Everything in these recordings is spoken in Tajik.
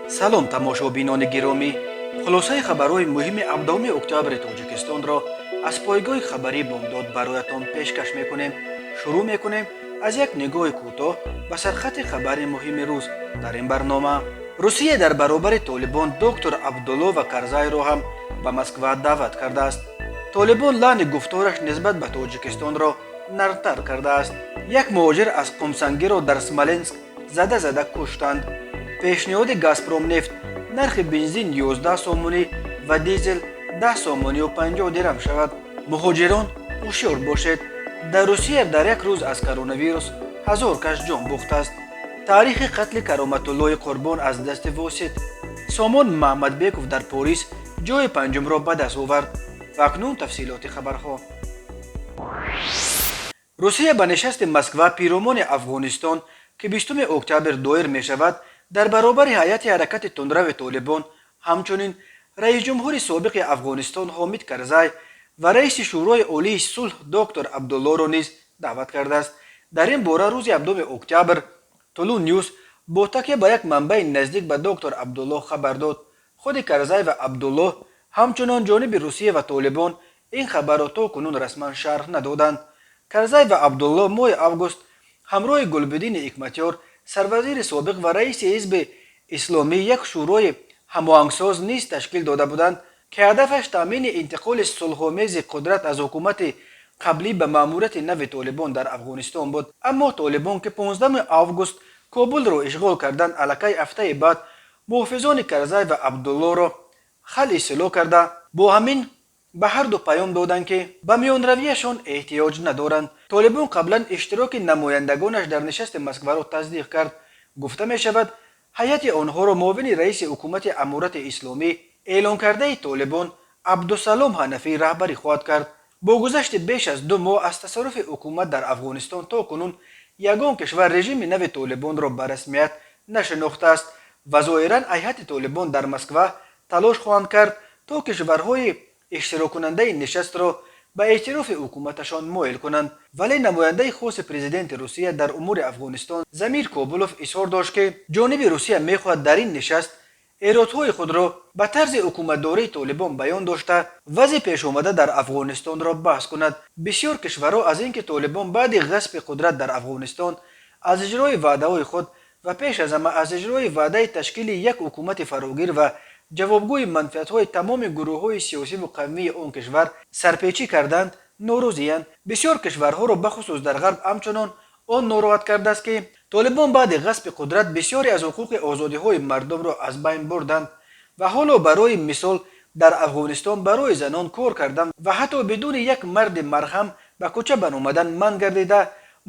салом тамошобинони гиромӣ, хулосаи хабарҳои муҳими 7 октябри тоҷикистонро аз пойгоҳи хабарӣ бомдод бароятон пешкаш мекунем. шурӯъ мекунем аз як нигоҳи кӯтоҳ ба сархати хабари муҳими рӯз. дар ин барнома русия дар баробари толибон доктор Абдулло ва Карзайро ҳам ба Москва даъват кардааст. толибон лаъни гуфтораш нисбат ба тоҷикистонро нармтар кардааст. як муҳоҷир аз қумсангиро дар Смоленск зада куштанд. пешниҳоди Газпромнефт нархи бензин 11 сомонӣ ва дизел 10 сомонию 50 дирҳам шавад. муҳоҷирон ҳушёр бошед. дар Русия дар як рӯз аз коронавирус 1000 кас ҷон бохтааст. таърихи қатли Кароматуллои Қурбон аз дасти восит. Сомон Маҳмадбеков дар Порис ҷои панҷумро ба даст овард. ва акнун тафсилоти хабарҳо. русия ба нишасти Москва пиромони Афғонистон ки 20 октябр доир мешавад дар баробари ҳайати ҳаракати тундрави толибон, ҳамчунин раисҷумҳури собиқи Афғонистон Ҳомид Карзай ва раиси шӯрои олии сулҳ доктор Абдуллоро низ даъват кардааст. дар ин бора рӯзи 7 октябр Тулу Ньюс бо такя ба як манбаи наздик ба доктор Абдулло хабар дод. худи Карзай ва Абдулло ҳамчунон ҷониби Русия ва толибон ин хабарро то кунун расман шарҳ надоданд. Карзай ва Абдулло моҳи август ҳамроҳи Гулбидини Ҳикматёр, сарвазири собиқ ва раиси ҳизби исломӣ як шӯрои ҳамоҳангсоз низ ташкил дода буданд ки ҳадафаш таъмини интиқоли сулҳомези қудрат аз ҳукумати қаблӣ ба маъмурияти нави толибон дар Афғонистон буд. аммо толибон ки 15 август Кобулро ишғол карданд, аллакай ҳафтаи баъд муҳофизони Карзай ва Абдуллоро хали сило карда, бо ҳамин ба ҳарду паём доданд ки ба миёнравияшон эҳтиёҷ надоранд. толибон қаблан иштироки намояндагонаш дар нишасти Москваро тасдиқ кард. гуфта мешавад ҳайати онҳоро муовини раиси ҳукумати амурати исломӣ эълонкардаи толибон Абдусалом Ҳанафӣ раҳбарӣ хоҳад кард. бо гузашти беш аз 2 моҳ аз тасарруфи ҳукумат дар Афғонистон то кунун ягон кишвар режими нави толибонро ба расмият нашинохтааст ва зоҳиран ҳайати толибон дар Москва талош хоҳанд кард то кишварҳои иштироккунандаи нишастро ба эътирофи ҳукуматашон моил кунанд. вале намояндаи хоси президенти Русия дар умури Афғонистон Замир Кобулов изҳор дошт ки ҷониби Русия мехоҳад дар ин нишаст эродҳои худро ба тарзи ҳукуматдории толибон баён дошта вазъи пешомада дар Афғонистонро баҳс кунад. бисёр кишварҳо аз ин ки толибон баъди ғасби қудрат дар Афғонистон аз иҷрои ваъдаҳои худ ва пеш аз ҳама аз иҷрои ваъдаи ташкили як ҳукумати фарогир ва ҷавобгӯи манфиатҳои тамоми гурӯҳҳои сиёсиву қавмии он кишвар сарпечӣ карданд, норӯзиянд. бисёр кишварҳоро бахусус дар ғарб ҳамчунон он нороҳат кардааст ки толибон баъди ғасби қудрат бисёре аз ҳуқуқи озодиҳои мардумро аз байн бурданд ва ҳоло барои мисол дар Афғонистон барои занон кор кардан ва ҳатто бидуни як марди марҳам ба кӯча баромадан манъ гардида,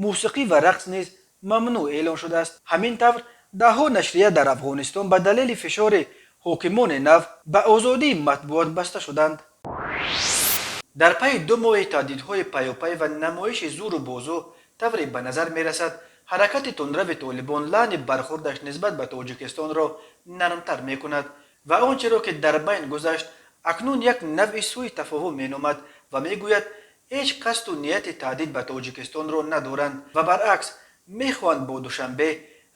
мусиқӣ ва рақс низ мамнӯъ эълон шудааст. ҳамин тавр даҳҳо нашрия дар Афғонистон ба далели фишори ҳокимони нав ба озодии матбуот баста шуданд. дар пайи 2 моҳи таҳдидҳои паёпай ва намоиши зуру бозу тавре ба назар мерасад ҳаракати тундрави толибон лаъни бархӯрдаш нисбат ба Тоҷикистонро нармтар мекунад ва ончеро ки дар байн гузашт акнун як навъи сӯи тафоҳум меномад ва мегӯяд ҳеҷ қасду нияти таҳдид ба Тоҷикистонро надоранд ва баръакс мехоҳанд бо Душанбе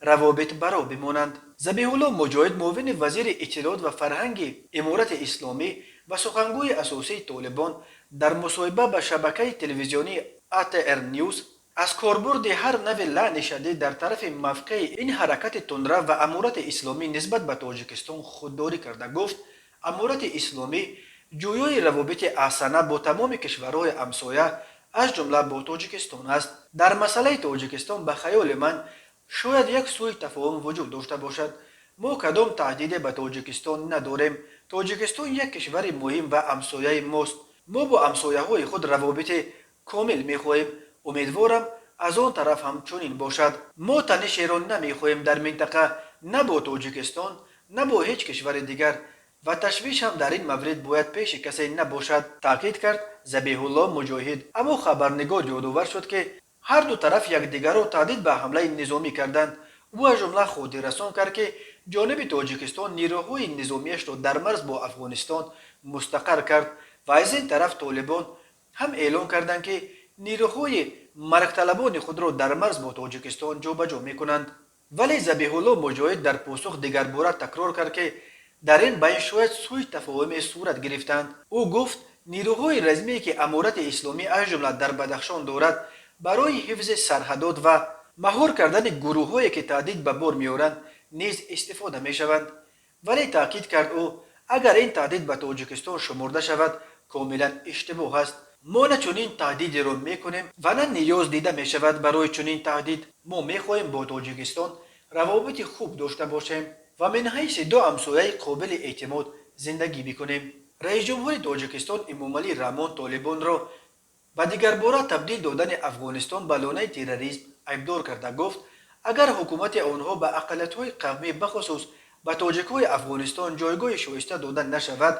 равобит баро бимонанд. Забиҳулло Муҷоҳид, муовини вазири иттилоот ва фарҳанги Иморати Исломӣ ва сухангӯи асосии толибон, дар мусоҳиба ба шабакаи телевизионии ATR News аз корбурди ҳар нави лаъни шадид дар тарафи мавқеи ин ҳаракати тундрав ва Амурати Исломӣ нисбат ба Тоҷикистон худдорӣ карда гуфт: Амурати Исломӣ ҷӯёи равобити аҳсана бо тамоми кишварҳои ҳамсоя аз ҷумла бо Тоҷикистон аст. дар масъалаи Тоҷикистон ба хаёли ман шояд як сӯи тафоҳум вуҷуд дошта бошад. мо кадом таҳдиде ба Тоҷикистон надорем. Тоҷикистон як кишвари муҳим ва ҳамсояи мост. мо бо ҳамсояҳои худ равобити комил мехоҳем. умедворам аз он тараф ҳам чунин бошад. мо танишеро намехоҳем дар минтақа, на бо Тоҷикистон, на бо ҳеҷ кишвари дигар ва ташвиш ҳам дар ин маврид бояд пеши касе набошад, таъкид кард Забиҳулло Муҷоҳид. аммо хабарнигор ёдовар шуд ки ҳар ду тараф якдигарро таҳдид ба ҳамлаи низомӣ карданд. ӯ аз ҷумла хотиррасон кард ки ҷониби Тоҷикистон нирӯҳои низомиашро дар марз бо Афғонистон мустақар кард ва аз ин тараф толибон ҳам эълон карданд ки нирӯҳои маргталабони худро дар марз бо Тоҷикистон ҷобаҷо мекунанд. ولی ذبیح الله مجاهد در پاسخ دیگر باره تکرار کرد که در این بین شاید سوء تفاهم صورت گرفتند. او گفت نیروهای رزمی که امارت اسلامی از جمله در بدخشان دارد برای حفظ سرحدات و مهار کردن گروه‌هایی که تهدید به بار می‌آورند نیز استفاده می‌شوند. ولی تاکید کرد او اگر این تهدید به تاجیکستان شمرده شود کاملا اشتباه است. ما نه چنین تهدیدی را میکنیم و نه نیاز دیده می شود برای چنین تهدید. ما میخواهیم با تاجیکستان روابط خوب داشته باشیم و من حیث دو همسایه قابل اعتماد زندگی بکنیم. رئیس جمهور تاجیکستان امامعلی رحمان طالبان را و دیگر باره تبدیل دادن افغانستان به لانه تروریسم عیبدار کرده گفت اگر حکومت آنها به اقلیت‌های قومی بخصوص به تاجیک‌های افغانستان جایگاه شایسته داده نشود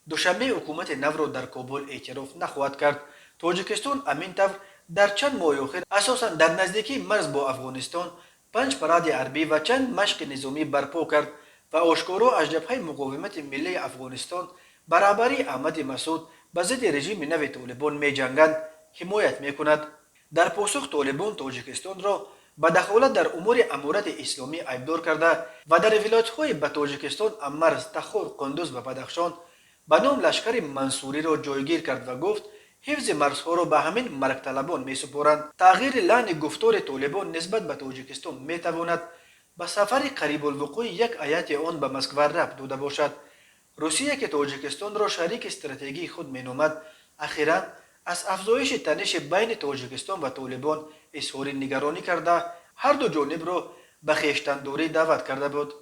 دوشنبه حکومت نو را در کابل اعتراف نخواهد کرد. تاجیکستان امین طور در چند ماه اخیر اساساً در نزدیکی مرز با افغانستان 5 پراد حربی و چند مشق نظامی برپا کرد و آشکارا از جبهه مقاومت ملی افغانستان برابری احمد مسعود به ضد رژیم نو طالبان می جنگند حمایت می کند. در پاسخ طالبان تاجیکستان را به دخالت در امور امارت اسلامی عیبدار کرده و در ولایت‌های به تاجیکستان امرز، تخار، قندوز و بدخشان به نام لشکر منصوری را جایگیر کرد و گفت حفظ مرزها را به همین مرگ طلبان می سپارند. تغییر لعن گفتار طالبان نسبت به تاجیکستان می تواند به سفر قریب الوقوع یک هیئت آن به مسکو ربط داده باشد. روسیه که تاجیکستان را شریک استراتژی خود می نامد اخیراً از افزایش تنش بین تاجیکستان و طالبان اظهار نگرانی کرده هر دو جانب را به خویشتن‌داری دعوت کرده بود.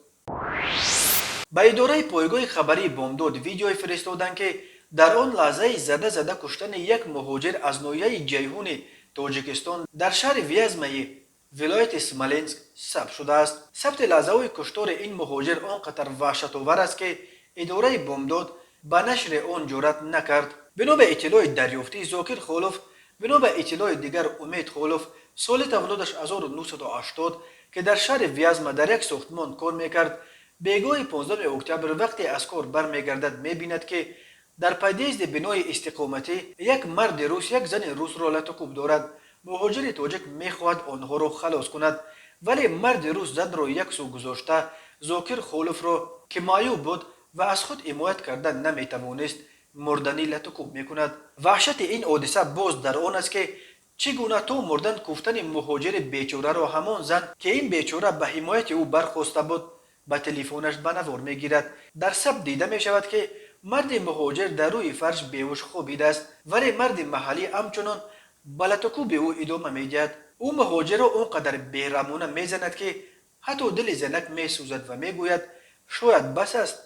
به اداره پایگاه خبری بامداد ویدیوی فرستادند که در آن لحظه زده کشتن یک مهاجر از ناحیه جیهون تاجیکستان در شهر ویازمای ولایت اسمالینسک ثبت شده است. ثبت لحظه‌های کشتار این مهاجر آنقدر وحشت‌آور است که اداره بامداد به نشر آن جرأت نکرد. بنا به اطلاع دریافتی ذاکر خالف بنا به اطلاع دیگر امید خالف سال تولدش 1980 که در شهر ویازما در یک ساختمان کار میکرد بیگاه 15 اکتبر وقتی از کار برمیگردد میبیند که در پدیزد بنای استقامتی یک مرد روس یک زن روس را لطکوب دارد. مهاجر تاجیک میخواهد آنها را خلاص کند ولی مرد روس زن را یک سو گذاشته ذاکر خالف را که معیوب بود و از خود حمایت کردن نمیتوانست مردنی لطکوب میکند. وحشت این حادثه باز در آن است که چگونه تو مردن گفتن مهاجر بیچاره را همان زن که این بیچاره به حمایت او برخواسته بود به تلفنش به نوار میگیرد. در ثبت دیده می شود که مرد مهاجر در روی فرش بیهوش خوابیده است ولی مرد محلی همچنان به لطکوب او ادامه میدهد. او مهاجر را آنقدر بیرحمانه میزند که حتی دل زنک میسوزد و میگوید شاید بس است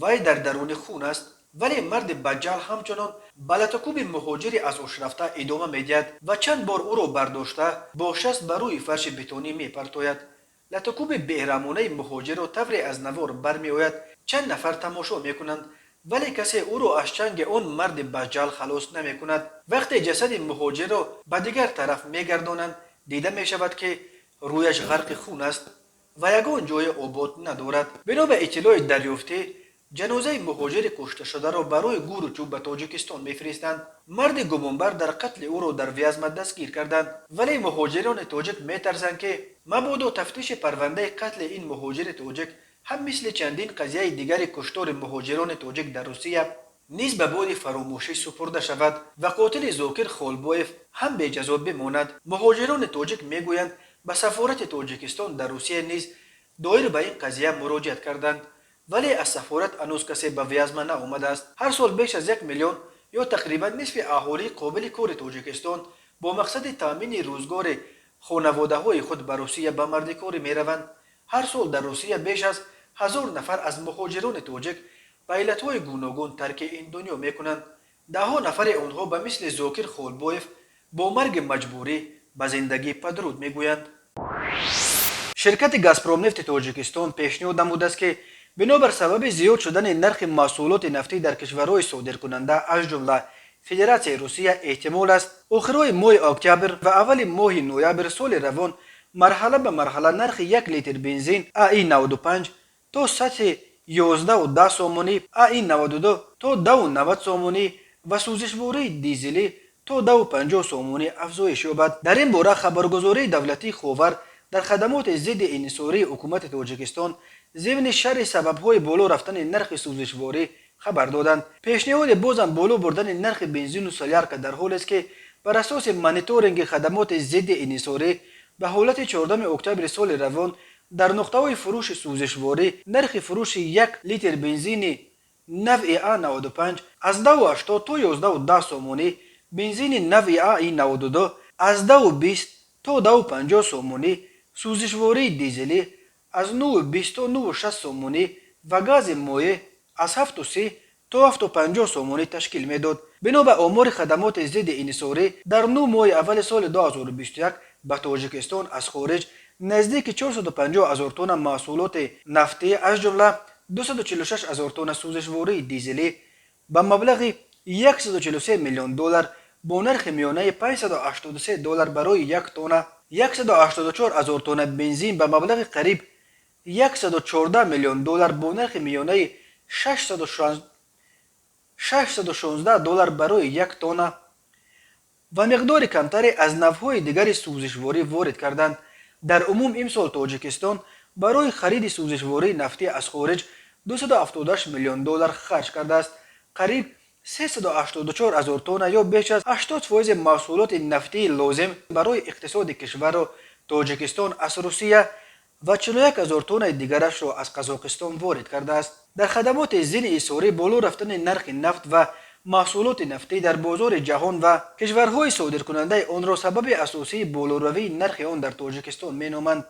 وی در درون خون است. ولی مرد بجال همچنان به لطکوب مهاجر از هوش رفته ادامه میدهد و چند بار او را برداشته با شست بر روی فرش بتونی میپرتاید. لطکوب بیرحمانه مهاجر را طوری از نوار برمیآید چند نفر تماشا میکنند ولی کسی او را از چنگ آن مرد بجال خلاص نمیکند. وقتی جسد مهاجر را به دیگر طرف میگردانند دیده میشود که رویش غرق خون است و یگان جای آباد ندارد. بنا به اطلاع دریافتی جنازه مهاجر کشته شده را برای گور و چوب به تاجیکستان میفرستند. مرد گمانبر در قتل او را در ویازما دستگیر کردند ولی مهاجران تاجیک میترسند که مبادا تفتیش پرونده قتل این مهاجر تاجیک هم مثل چندین قضیه دیگر کشتار مهاجران تاجیک در روسیه نیز به باد فراموشی سپرده شود و قاتل ذاکر خالبایف هم بی جزا بماند. مهاجران تاجیک میگویند به سفارت تاجیکستان در روسیه نیز دایر به این قضیه مراجعت کردند ولی از سفارت هنوز کسی به ویازما نآمده است. هر سال بیش از 1 میلیون یا تقریبا نصف اهالی قابل کار تاجیکستان با مقصد تامین روزگار خانواده های خود به روسیه به مردکاری می روند. هر سال در روسیه بیش از 1000 نفر از مهاجران تاجیک به علتهای گوناگون ترک این دنیا می کنند. دهها نفر آنها به مثل ذاکر خالبایف با مرگ مجبوری به زندگی پدرود می گویند. شرکت گازپروم نفت تاجیکستان پیشنهاد نموده است که بنابر سبب زیاد شدن نرخ محصولات نفتی در کشورهای صادرکننده از جمله فدراسیون روسیه احتمال است آخرای ماه اکتبر و اول ماه نوامبر سال روان مرحله به مرحله نرخ 1 لیتر بنزین ای 95 تا سطح 11.10 سومونی ای 92 تا 2.90 سومونی و سوزشواره دیزلی تا 2.50 سومونی افزایش یابد. در این باره خبرگزاری دولتی خاور در خدمات ضد انحصاری حکومت تاجیکستان ضمن شرح سبب‌های بالا رفتن نرخ سوزشواری خبر دادند. پیشنهاد بازم بالا بردن نرخ بنزین و سیارک در حالی است که بر اساس مانیتورینگ خدمات ضد انحصاری به حالت 14 اکتبر سال روان در نقطه‌های فروش سوزشواری نرخ فروش یک لیتر بنزین نوع A95 از 2.80 تا 11.10 سومونی، بنزین نوع A92 از 2.20 تا 2.50 سومونی، سوزشواری دیزلی از 9.20 تا 9.60 سومونی و گاز مایع از 7.30 تا 7.50 سومونی تشکیل میداد. بنا به آمار خدمات ضد انحصاری در 9 ماه اول سال 2021 به تاجیکستان از خارج نزدیک 450,000 تن محصولات نفتی از جمله 246,000 تن سوزشواری دیزلی به مبلغ 143 میلیون دلار با نرخ میانه 583 دلار برای یک تن، 184,000 تن بنزین به مبلغ قریب 114 میلیون دلار با نرخ میانه 616 دلار برای یک تن و مقدار کمتری از نوع‌های دیگر سوزشواری وارد کردند. در عموم امسال تاجیکستان برای خرید سوزشواری نفتی از خارج 278 میلیون دلار خرج کرده است. قریب 384,000 تن یا بیش از 80% محصولات نفتی لازم برای اقتصاد کشور را تاجیکستان از روسیه و 41,000 تن دیگرش را از قزاقستان وارد کرده است. در خدمات ضد انحصاری بالا رفتن نرخ نفت و محصولات نفتی در بازار جهان و کشورهای صادرکننده آن را سبب اساسی بالاروی نرخ آن در تاجیکستان مینامند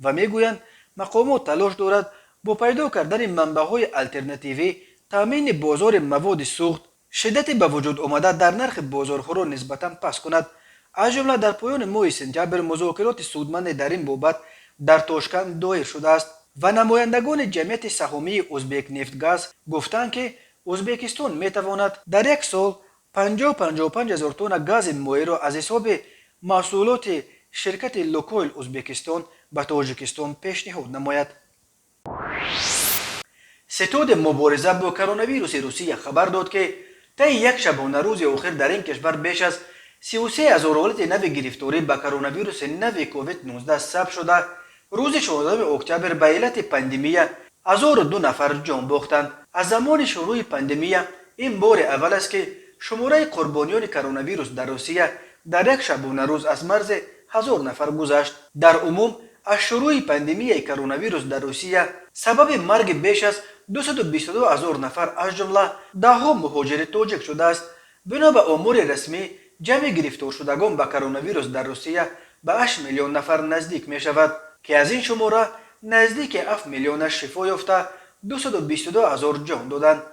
و میگویند مقامات تلاش دارد با پیدا کردن منبع‌های الترناتیوی تامین بازار مواد سوخت شدت به وجود آمده در نرخ بازارها را نسبتاً پس کند. از جمله در پایان ماه سپتامبر مذاکرات سودمند در این بابت در تاشکند دایر شده است و نمایندگان جمعیت سهامی ازبک نفتگاز گفتند که ازبکستان میتواند در یک سال 55,000 تن گاز مایع را از حساب محصولات شرکت لوکویل ازبکستان به تاجیکستان پیشنهاد نماید. ستاد مبارزه با کرونا ویروس روسیه خبر داد که طی یک شبانه روز آخر در این کشور بیش از 33,000 حالت نو گرفتاری به کرونا ویروس نو کووید 19 ثبت شده. روز 14 اکتبر به علت پاندمی 1002 نفر جان باختند. از زمان شروع پاندمی این بار اول است که شماره قربانیان کرونا ویروس در روسیه در یک شبانه روز از مرز 1000 نفر گذشت. در عموم از شروع پاندمی کرونا ویروس در روسیه سبب مرگ بیش از 222,000 نفر از جمله دهها مهاجر تاجیک شده است. بنا به آمار رسمی جمع گرفتار شدگان به کرونا ویروس در روسیه به 8 میلیون نفر نزدیک می شود که از این شماره نزدیک 7 میلیون شفا یافته 222,000 جان دادند.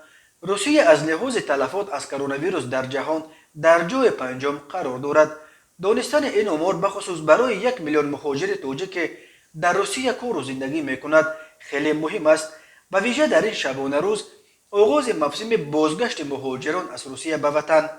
روسیه از لحاظ تلفات از کرونا ویروس در جهان در جای پنجم قرار دارد. دانستن این آمار بخصوص برای 1 میلیون مهاجر تاجیک که در روسیه کار و زندگی می کند خیلی مهم است. به ویژه در این شبانه روز آغاز موسم بازگشت مهاجران از روسیه به وطن.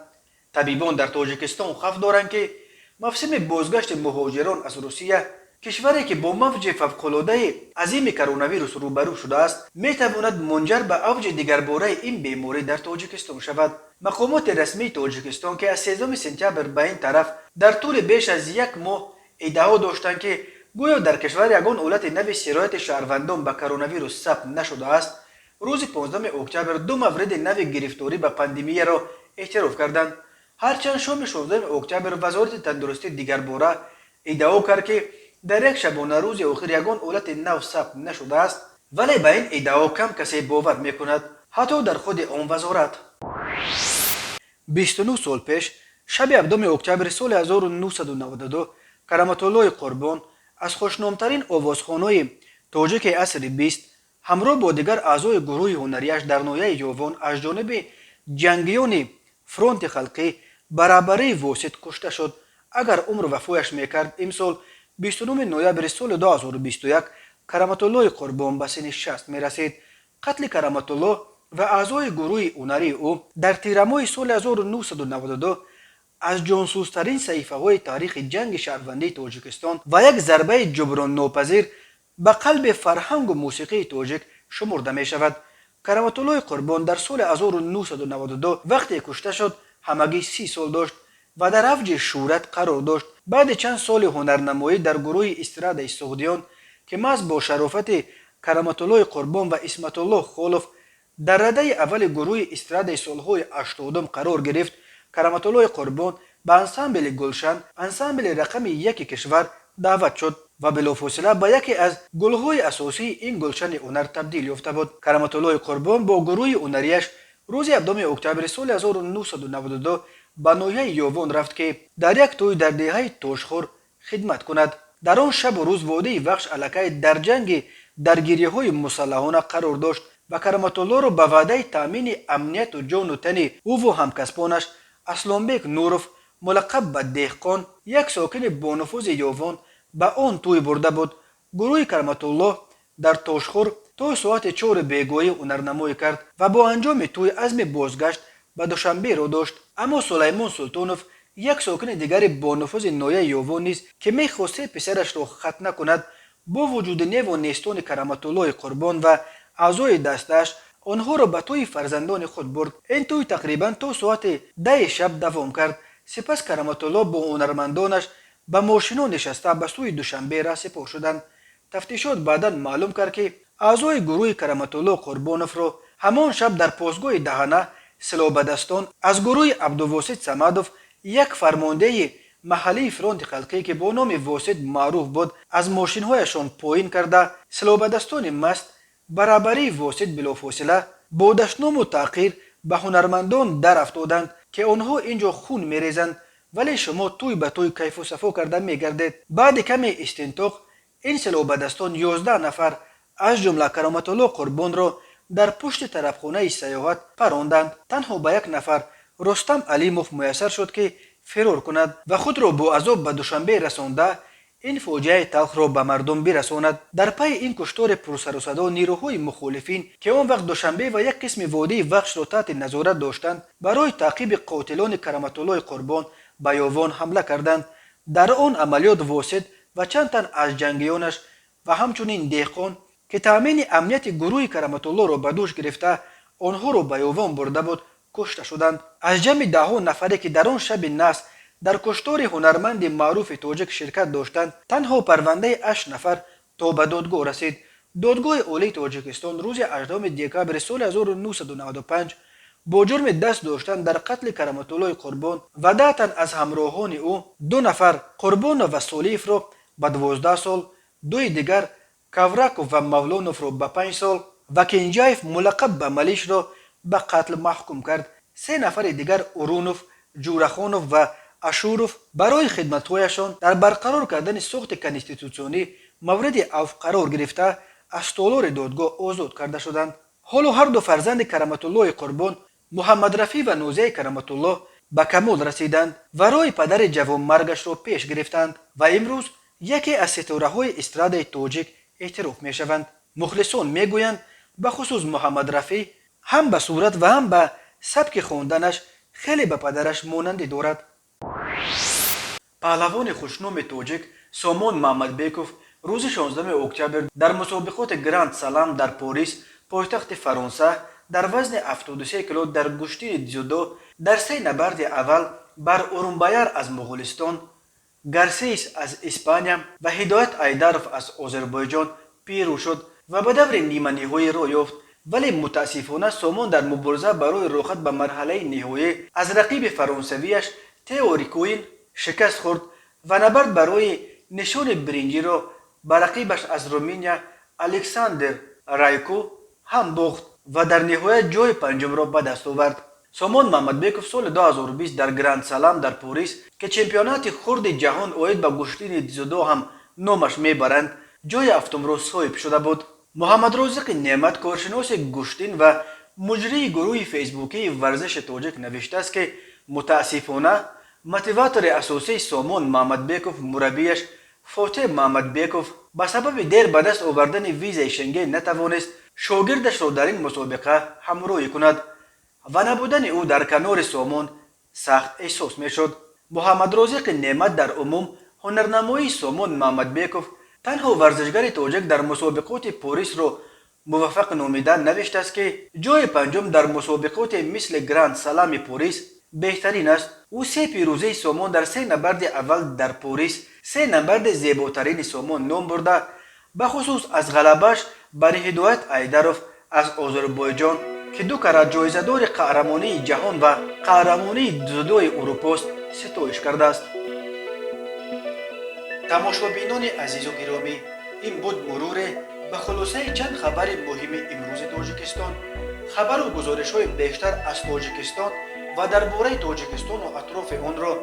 طبیبان در تاجیکستان خوف دارند که موسم بازگشت مهاجران از روسیه، کشوری که با موج فوق‌العاده عظیم کرونا ویروس روبرو شده است، میتواند منجر به اوج دیگرباره این بیماری در تاجیکستان شود. مقامات رسمی تاجیکستان که از 13 سپتامبر به این طرف در طول بیش از یک ماه ادعا داشتند که گویا در کشور یگان حالت نو سرایت شهروندان به کرونا ویروس ثبت نشده است، روز 15 اکتبر 2 مورد نو گرفتاری به پاندمی را اعتراف کردند. هرچند شام 16 اکتبر وزارت تندرستی دیگرباره ادعا کرد که در یک شبانه روز آخر یگان حالت نو ثبت نشده است، ولی به این ادعا کم کسی باور میکند، حتی در خود آن وزارت. 29 سال پیش شب 7 اکتبر سال 1992 کرامت الله قربان از خوشنامترین آوازخوان‌های تاجیک عصر 20 همراه با دیگر اعضای گروه هنریش در ناحیه یاوان از جانب جنگیان فرانت خلقی برابری واسط کشته شد. اگر عمر وفایش میکرد امسال 29 نوامبر سال 2021 کرامت الله قربان به سن 60 میرسید. قتل کرامت الله و اعضای گروه هنری او در تیرماه سال 1992 از جانسوزترین صحیفه‌های تاریخ جنگ شهروندی تاجیکستان و یک ضربه جبران ناپذیر به قلب فرهنگ و موسیقی تاجیک شمرده می شود. کرامت الله قربان در سال 1992 وقتی کشته شد همگی 30 سال داشت. و در اوج شهرت قرار داشت. بعد چند سال هنرنمایی در گروه استراد سعودیان که محض با شرافت کرامت الله قربان و اسمت الله خولف در رده اول گروه استراد سالهای 80 قرار گرفت، کرامت الله قربان به انسامبل گلشن، انسامبل رقم 1 کشور دعوت شد و بلافاصله به یکی از گلهای اساسی این گلشن هنر تبدیل یافته بود. کرامت الله قربان با گروه هنریش روز 7 اکتبر سال 1992 به ناحیه یاوان رفت که در یک توی در دهه تاشخور خدمت کند. در آن شب و روز واده وخش علاقه در جنگ درگیری‌های مسلحانه قرار داشت و کرامت الله را به وعده تامین امنیت و جان و تن او و همکسبانش اسلامبek نورف ملقب به دهقان، یک ساکن با نفوذ یاوان، به آن توی برده بود. گروه کرامت الله در تاشخور تا ساعت 4 بیگاهی هنرنمایی کرد و با انجام توی عزم بازگشت به دوشنبه را داشت. اما سلیمان سلطانوف، یک ساکن دیگر با نفوذ ناحیه یاوان نیز که می‌خواست پسرش را ختنه کند، با وجود نیو و نیستان کرامت الله قربان و اعضای دستش آنها را به توی فرزندان خود برد. این توی تقریبا تا ساعت 10 شب دوام کرد. سپس کرامت الله با هنرمندانش به ماشینا نشسته به سوی دوشنبه را سپار شدند. تفتیشات بعدا معلوم کرد که اعضای گروه کرامت الله قربانوف را همان شب در پاسگاه دهنه سلابدستان از گروه عبدالواسط صمدوف، یک فرمانده محلی فرانت خلقی که با نام واسط معروف بود، از ماشین‌هایشان پایین کرده سلابدستان مست برابری واسط بلافاصله با دشنام و تحقیر به هنرمندان در افتادند که آنها اینجا خون میریزند ولی شما توی به توی کیف و صفا کرده میگردید. بعد کمی استنطاق این سلابدستان 11 نفر از جمله کرامت الله قربان را در پشت طرفخانه سیاحت پراندند. تنها به یک نفر، رستم علیموف، میسر شد که فرار کند و خود را با عذاب به دوشنبه رسانده این فاجعه تلخ را به مردم برساند. در پی این کشتار پرسر و صدا، نیروهای مخالفین که آن وقت دوشنبه و یک قسم وادی وخش را تحت نظارت داشتند، برای تعقیب قاتلان کرامت الله قربان به یاوان حمله کردند. در آن عملیات واسط و چند تن از جنگیانش و همچنین دهقان که تامین امنیت گروه کرامت الله را به دوش گرفته آنها را به یاوان برده بود کشته شدند. از جمع 10 نفری که در آن شب نحس در کشتار هنرمند معروف تاجیک شرکت داشتند، تنها پرونده 8 نفر تا به دادگاه رسید. دادگاه عالی تاجیکستان روز 18 دکبر سال 1995 با جرم دست داشتن در قتل کرامت الله قربان و 10 تن از همراهان او، 2 نفر قربان و سولیف را به 12 سال، 2 دیگر کاوراکوف و مولانوف را به 5 سال و کینجایف ملقب به ملیش را به قتل محکوم کرد. 3 نفر دیگر اورونوف، جورخانوف و اشوروف برای خدمت‌هایشان در برقرار کردن ساخت کنستیتوسیونی مورد عفو قرار گرفته از تالار دادگاه آزاد کرده شدند. حالا هر دو فرزند کرامت الله قربان، محمد رفیع و نوزه کرامت الله، به کمال رسیدند و رای پدر جوان مرگش را پیش گرفتند و امروز یکی از ستاره‌های استراد تاجیک اعتراف می‌شوند. مخلصان میگویند به خصوص محمد رفیع هم به صورت و هم به سبک خواندنش خیلی به پدرش مانند دارد. پهلوان خوشنام تاجیک سامان محمدبیکوف روز 16 اکتبر در مسابقات گراند سلام در پاریس، پایتخت فرانسه، در وزن 73 کیلو در گشتین دیزودو در 3 نبرد اول بر اورونبایر از مغولستان، گارسیس از اسپانیا و هدایت ایدارف از آذربایجان پیرو شد و به دور نیمه نهایی را یافت. ولی متاسفانه سامان در مبارزه برای رخصت به مرحله نهایی از رقیب فرانسویش تئو ریکوین شکست خورد و نبرد برای نشان برنجی را به رقیبش از رومانیا الکساندر رایکو هم باخت و در نهایت جای پنجم را به دست آورد. سامان محمدبیکوف سال 2020 در گراند سلام در پاریس که چمپیونات خرد جهان اوید به گشتین دیزودو هم نامش میبرند، جای هفتم را صاحب شده بود. محمد رازق نعمت، کارشناس گشتین و مجری گروه فیسبوکی ورزش تاجیک، نوشته است که متاسفانه موتیواتور اساسی سامان محمدبیکوف، مربیش فاتح محمدبیکوف، به سبب دیر به دست آوردن ویزای شنگن نتوانست شاگردش را در این مسابقه همراهی کند و نبودن او در کنار سامان سخت احساس میشد. محمد رازق نعمت در عموم هنرنمایی سامان محمدبیکوف، تنها ورزشگر تاجیک در مسابقات پاریس را موفق نامیده، نوشته است که جای پنجم در مسابقات مثل گراند سلام پاریس بهترین است. او 3 پیروزی سومون در 3 نبرد اول در پوریس 3 نبرد زیباترین سومون نام برده، بخصوص از غلبش بر هدایت ایدروف از آذربایجان که 2 کرات جایزه‌دار قهرمانی جهان و قهرمانی جودوی اروپاست ستایش کرده است. тамошобинони азизу гиромӣ, ин буд муруре ба хулосаи чанд хабари муҳими имрӯзи тоҷикистон. хабару гузоришҳои бештар аз тоҷикистон ва дар бораи тоҷикистону атрофи онро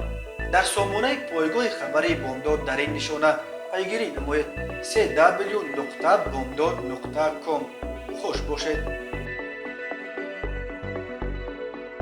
дар сомонаи пойгоҳи хабари бомдод дар ин нишона пайгирӣ намоед: www.bomdod.com. хуш бошед.